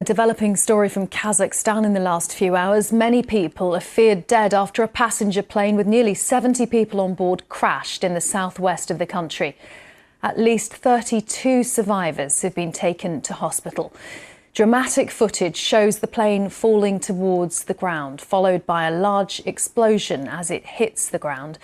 A developing story from Kazakhstan in the last few hours. Many people are feared dead after a passenger plane with nearly 70 people on board crashed in the southwest of the country. At least 32 survivors have been taken to hospital. Dramatic footage shows the plane falling towards the ground, followed by a large explosion as it hits the ground.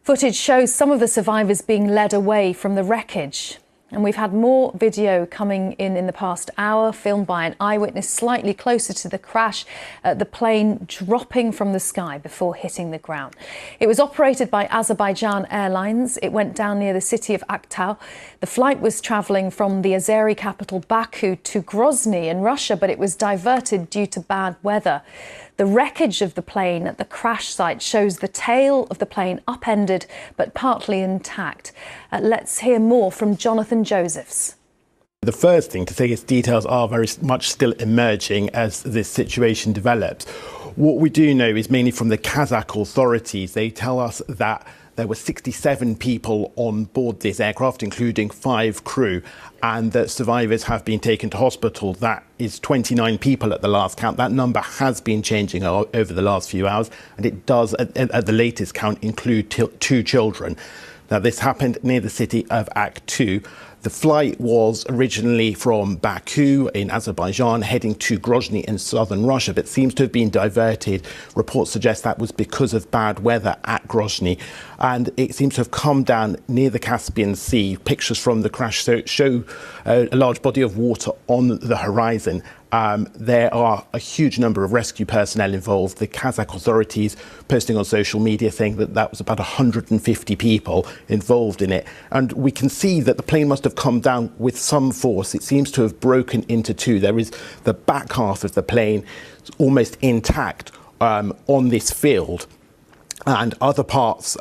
Footage shows some of the survivors being led away from the wreckage. And we've had more video coming in the past hour, filmed by an eyewitness slightly closer to the crash, the plane dropping from the sky before hitting the ground. It was operated by Azerbaijan Airlines. It went down near the city of Aktau. The flight was travelling from the Azeri capital Baku to Grozny in Russia, but it was diverted due to bad weather. The wreckage of the plane at the crash site shows the tail of the plane upended but partly intact. Let's hear more from Jonathan Josephs. The first thing to say is details are very much still emerging as this situation develops. What we do know is mainly from the Kazakh authorities. They tell us that there were 67 people on board this aircraft, including 5 crew, and that survivors have been taken to hospital. That is 29 people at the last count. That number has been changing over the last few hours, and it does, at the latest count, include 2 children. Now, this happened near the city of Aktau. The flight was originally from Baku in Azerbaijan, heading to Grozny in southern Russia, but seems to have been diverted. Reports suggest that was because of bad weather at Grozny, and it seems to have come down near the Caspian Sea. Pictures from the crash show a large body of water on the horizon. There are a huge number of rescue personnel involved. The Kazakh authorities posting on social media saying that was about 150 people involved in it. And we can see that the plane must have come down with some force. It seems to have broken into 2. There is the back half of the plane almost intact on this field, and other parts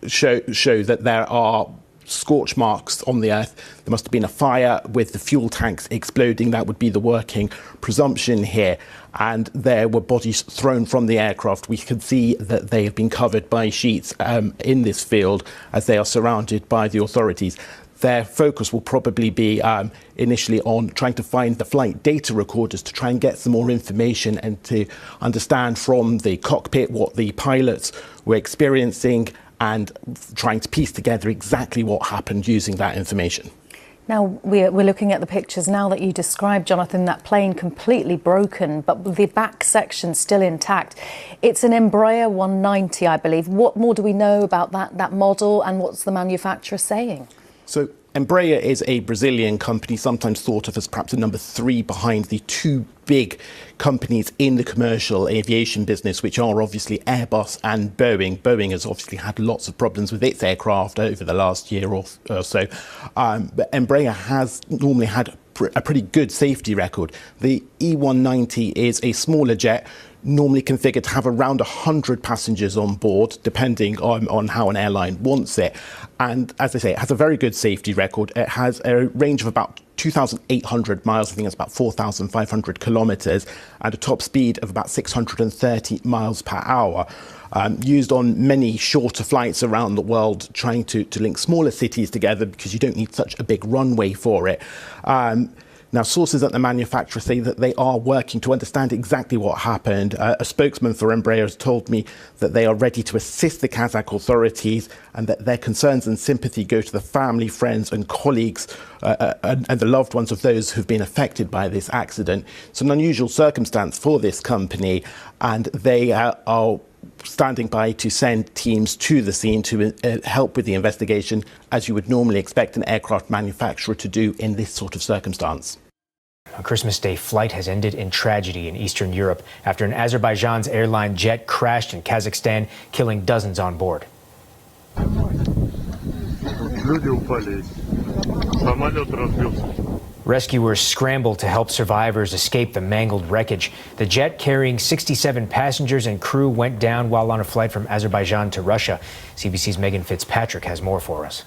show that there are scorch marks on the earth. There must have been a fire with the fuel tanks exploding. That would be the working presumption here. And there were bodies thrown from the aircraft. We can see that they have been covered by sheets in this field as they are surrounded by the authorities. Their focus will probably be initially on trying to find the flight data recorders to try and get some more information and to understand from the cockpit what the pilots were experiencing, and trying to piece together exactly what happened using that information. Now, we're looking at the pictures now that you described, Jonathan, that plane completely broken, but the back section still intact. It's an Embraer 190, I believe. What more do we know about that model, and what's the manufacturer saying? So Embraer is a Brazilian company, sometimes thought of as perhaps a number 3 behind the 2 big companies in the commercial aviation business, which are obviously Airbus and Boeing. Boeing has obviously had lots of problems with its aircraft over the last year or so. But Embraer has normally had a pretty good safety record. The E190 is a smaller jet, normally configured to have around 100 passengers on board, depending on how an airline wants it. And as I say, it has a very good safety record. It has a range of about 2,800 miles, I think it's about 4,500 kilometres, and a top speed of about 630 miles per hour. Used on many shorter flights around the world, trying to link smaller cities together because you don't need such a big runway for it. Now, sources at the manufacturer say that they are working to understand exactly what happened. A spokesman for Embraer has told me that they are ready to assist the Kazakh authorities and that their concerns and sympathy go to the family, friends and colleagues and the loved ones of those who've been affected by this accident. It's an unusual circumstance for this company, and they are standing by to send teams to the scene to help with the investigation, as you would normally expect an aircraft manufacturer to do in this sort of circumstance. A Christmas Day flight has ended in tragedy in Eastern Europe after an Azerbaijan's airline jet crashed in Kazakhstan, killing dozens on board. Rescuers scrambled to help survivors escape the mangled wreckage. The jet carrying 67 passengers and crew went down while on a flight from Azerbaijan to Russia. CBC's Megan Fitzpatrick has more for us.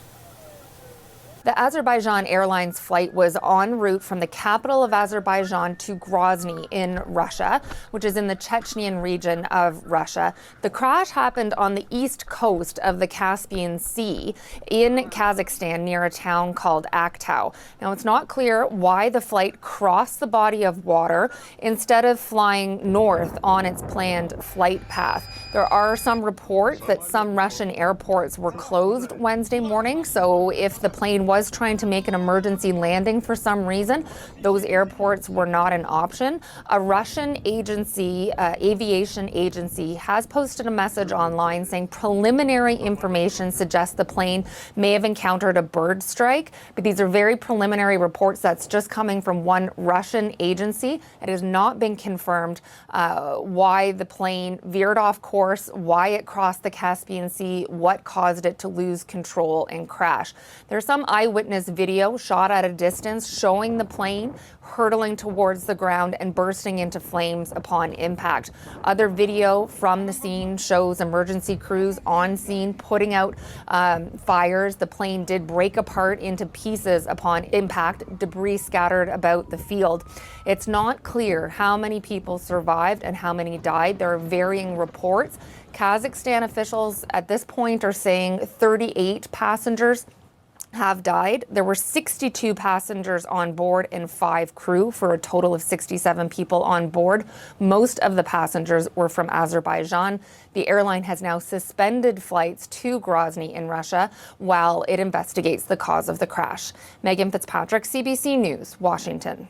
The Azerbaijan Airlines flight was en route from the capital of Azerbaijan to Grozny in Russia, which is in the Chechenian region of Russia. The crash happened on the east coast of the Caspian Sea in Kazakhstan near a town called Aktau. Now, it's not clear why the flight crossed the body of water instead of flying north on its planned flight path. There are some reports that some Russian airports were closed Wednesday morning, so if the plane was trying to make an emergency landing for some reason, those airports were not an option. A Russian agency, aviation agency, has posted a message online saying preliminary information suggests the plane may have encountered a bird strike, but these are very preliminary reports. That's just coming from one Russian agency. It has not been confirmed why the plane veered off course, why it crossed the Caspian Sea, what caused it to lose control and crash. There's some eyewitness video shot at a distance showing the plane hurtling towards the ground and bursting into flames upon impact. Other video from the scene shows emergency crews on scene putting out fires. The plane did break apart into pieces upon impact, debris scattered about the field. It's not clear how many people survived and how many died. There are varying reports. Kazakhstan officials at this point are saying 38 passengers have died. There were 62 passengers on board and 5 crew for a total of 67 people on board. Most of the passengers were from Azerbaijan. The airline has now suspended flights to Grozny in Russia while it investigates the cause of the crash. Megan Fitzpatrick, CBC News, Washington.